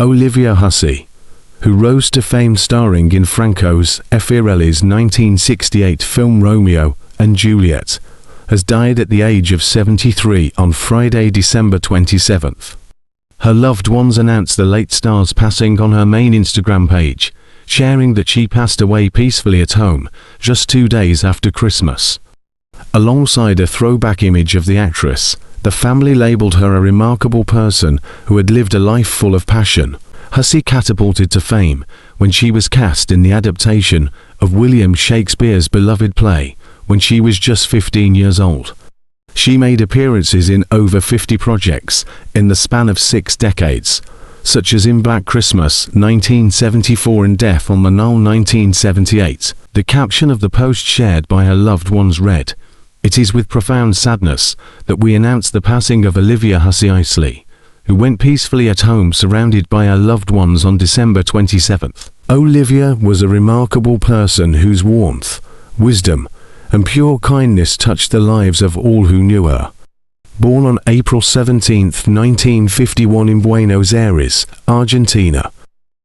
Olivia Hussey, who rose to fame starring in Franco Zeffirelli's 1968 film Romeo and Juliet, has died at the age of 73 on Friday, December 27th. Her loved ones announced the late star's passing on her main Instagram page, sharing that she passed away peacefully at home just 2 days after Christmas. Alongside a throwback image of the actress, the family labeled her a remarkable person who had lived a life full of passion. Hussey catapulted to fame when she was cast in the adaptation of William Shakespeare's beloved play when she was just 15 years old. She made appearances in over 50 projects in the span of 6 decades, such as in Black Christmas 1974 and Death on the Nile 1978. The caption of the post shared by her loved ones read, "It is with profound sadness that we announce the passing of Olivia Hussey, who went peacefully at home surrounded by her loved ones on December 27th. Olivia was a remarkable person whose warmth, wisdom, and pure kindness touched the lives of all who knew her. Born on April 17, 1951 in Buenos Aires, Argentina,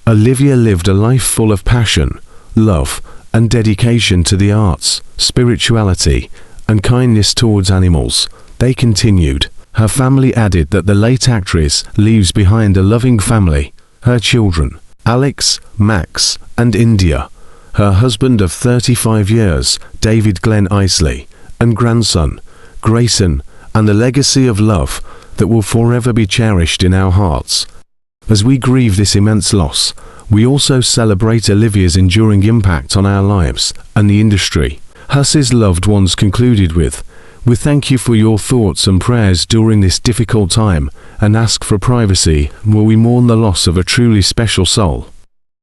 Olivia lived a life full of passion, love, and dedication to the arts, spirituality, and kindness towards animals." They continued. Her family added that the late actress leaves behind a loving family, her children, Alex, Max, and India, her husband of 35 years, David Glenn Isley, and grandson, Grayson, and a legacy of love that will forever be cherished in our hearts. As we grieve this immense loss, we also celebrate Olivia's enduring impact on our lives and the industry. Hussey's loved ones concluded with, "We thank you for your thoughts and prayers during this difficult time and ask for privacy while we mourn the loss of a truly special soul."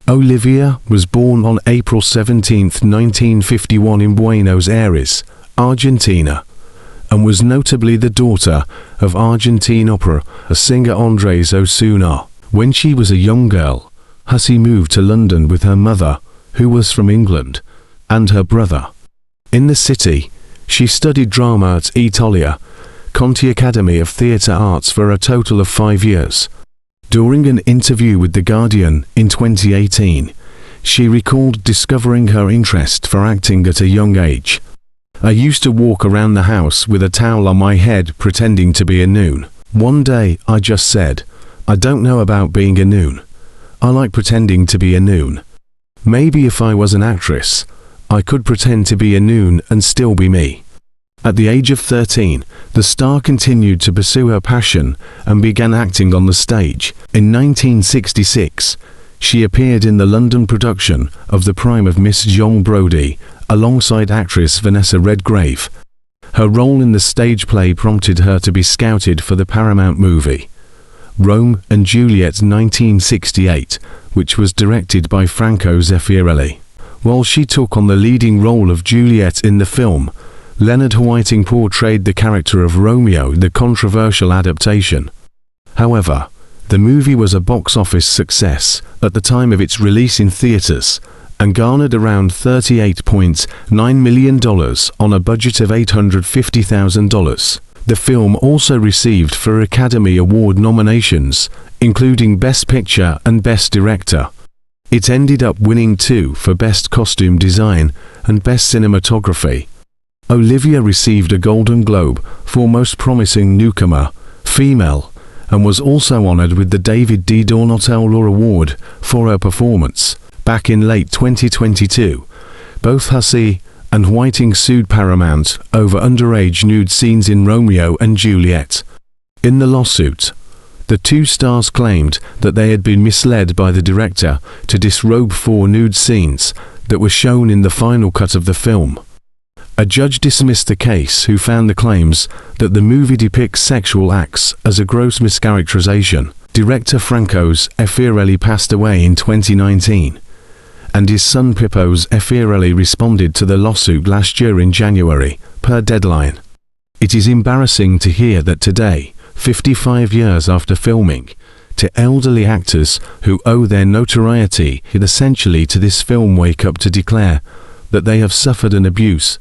Olivia was born on April 17, 1951 in Buenos Aires, Argentina, and was notably the daughter of Argentine opera singer Andres Osuna. When she was a young girl, Hussey moved to London with her mother, who was from England, and her brother. In the city, she studied drama at Italia Conti Academy of Theatre Arts for a total of 5 years. During an interview with The Guardian in 2018, she recalled discovering her interest for acting at a young age. "I used to walk around the house with a towel on my head pretending to be a noon. One day I just said, I don't know about being a noon. I like pretending to be a noon. Maybe if I was an actress, I could pretend to be a noon and still be me." At the age of 13, the star continued to pursue her passion and began acting on the stage. In 1966, she appeared in the London production of The Prime of Miss John Brodie alongside actress Vanessa Redgrave. Her role in the stage play prompted her to be scouted for the Paramount movie Romeo and Juliet 1968, which was directed by Franco Zeffirelli. While she took on the leading role of Juliet in the film, Leonard Whiting portrayed the character of Romeo in the controversial adaptation. However, the movie was a box office success at the time of its release in theaters and garnered around $38.9 million on a budget of $850,000. The film also received 4 Academy Award nominations, including Best Picture and Best Director. It ended up winning 2 for Best Costume Design and Best Cinematography. Olivia received a Golden Globe for Most Promising Newcomer, Female, and was also honored with the David D. Dornatello Award for her performance. Back in late 2022, both Hussey and Whiting sued Paramount over underage nude scenes in Romeo and Juliet. In the lawsuit, the 2 stars claimed that they had been misled by the director to disrobe 4 nude scenes that were shown in the final cut of the film. A judge dismissed the case who found the claims that the movie depicts sexual acts as a gross mischaracterization. Director Franco Zeffirelli passed away in 2019, and his son Pippo Zeffirelli responded to the lawsuit last year in January, per Deadline. It is embarrassing to hear that today, 55 years after filming, to elderly actors who owe their notoriety essentially to this film wake up to declare that they have suffered an abuse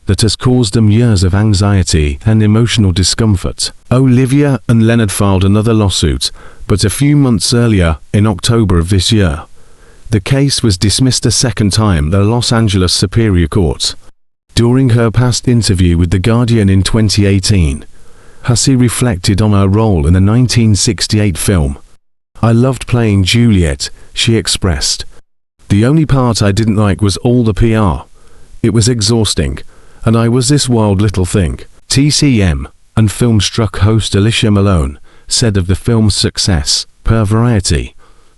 that has caused them years of anxiety and emotional discomfort. Olivia and Leonard filed another lawsuit But a few months earlier, in October of this year, the case was dismissed a second time at the Los Angeles Superior Court. During her past interview with The Guardian in 2018, Hussey reflected on her role in the 1968 film. "I loved playing Juliet," she expressed. "The only part I didn't like was all the PR. It was exhausting, and I was this wild little thing." TCM and Filmstruck host Alicia Malone said of the film's success, per Variety,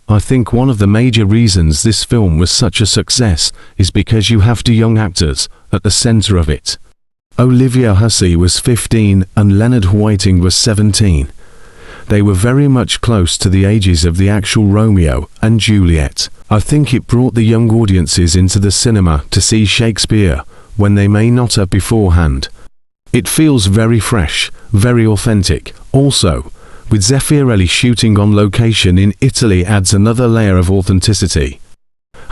"I think one of the major reasons this film was such a success is because you have two young actors at the center of it." Olivia Hussey was 15 and Leonard Whiting was 17. They were very much close to the ages of the actual Romeo and Juliet. "I think it brought the young audiences into the cinema to see Shakespeare when they may not have beforehand. It feels very fresh, very authentic. Also, with Zeffirelli shooting on location in Italy adds another layer of authenticity."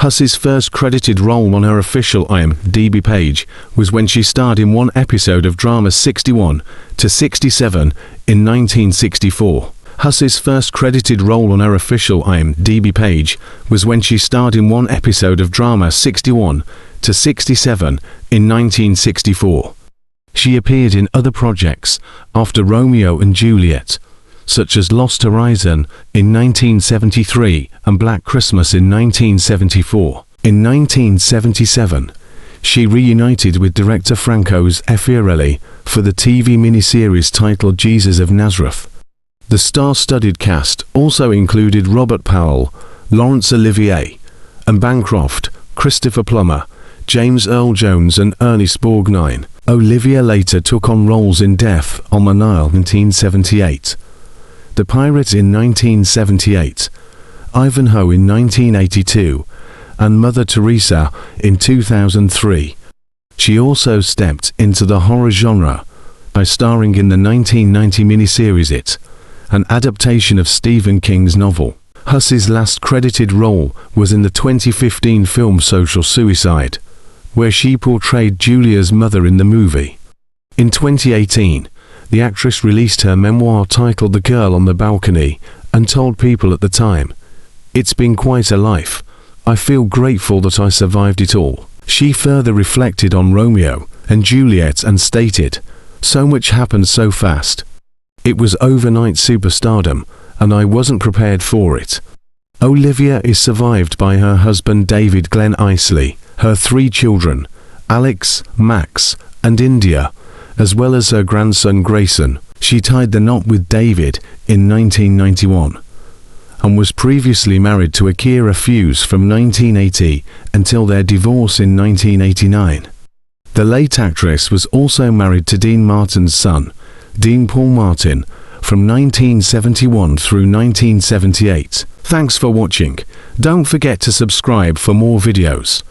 Hussey's first credited role on her official IMDb page was when she starred in one episode of drama 61 to 67 in 1964. Hussey's first credited role on her official IMDb page was when she starred in one episode of drama 61 to 67 in 1964. She appeared in other projects after Romeo and Juliet, such as Lost Horizon in 1973 and Black Christmas in 1974. In 1977, she reunited with director Franco Zeffirelli for the TV miniseries titled Jesus of Nazareth. The star-studded cast also included Robert Powell, Laurence Olivier, and Bancroft, Christopher Plummer, James Earl Jones and Ernest Borgnine. Olivia later took on roles in Death on the Nile in 1978, The Pirate in 1978, Ivanhoe in 1982, and Mother Teresa in 2003. She also stepped into the horror genre by starring in the 1990 miniseries It, an adaptation of Stephen King's novel. Hussey's last credited role was in the 2015 film Social Suicide, where she portrayed Julia's mother in the movie. In 2018, the actress released her memoir titled The Girl on the Balcony and told people at the time, "It's been quite a life. I feel grateful that I survived it all." She further reflected on Romeo and Juliet and stated, "So much happened so fast. It was overnight superstardom, and I wasn't prepared for it." Olivia is survived by her husband David Glenn Isley, her 3 children, Alex, Max, and India, as well as her grandson Grayson. She tied the knot with David in 1991 and was previously married to Akira Fuse from 1980 until their divorce in 1989. The late actress was also married to Dean Martin's son, Dean Paul Martin, from 1971 through 1978. Thanks for watching. Don't forget to subscribe for more videos.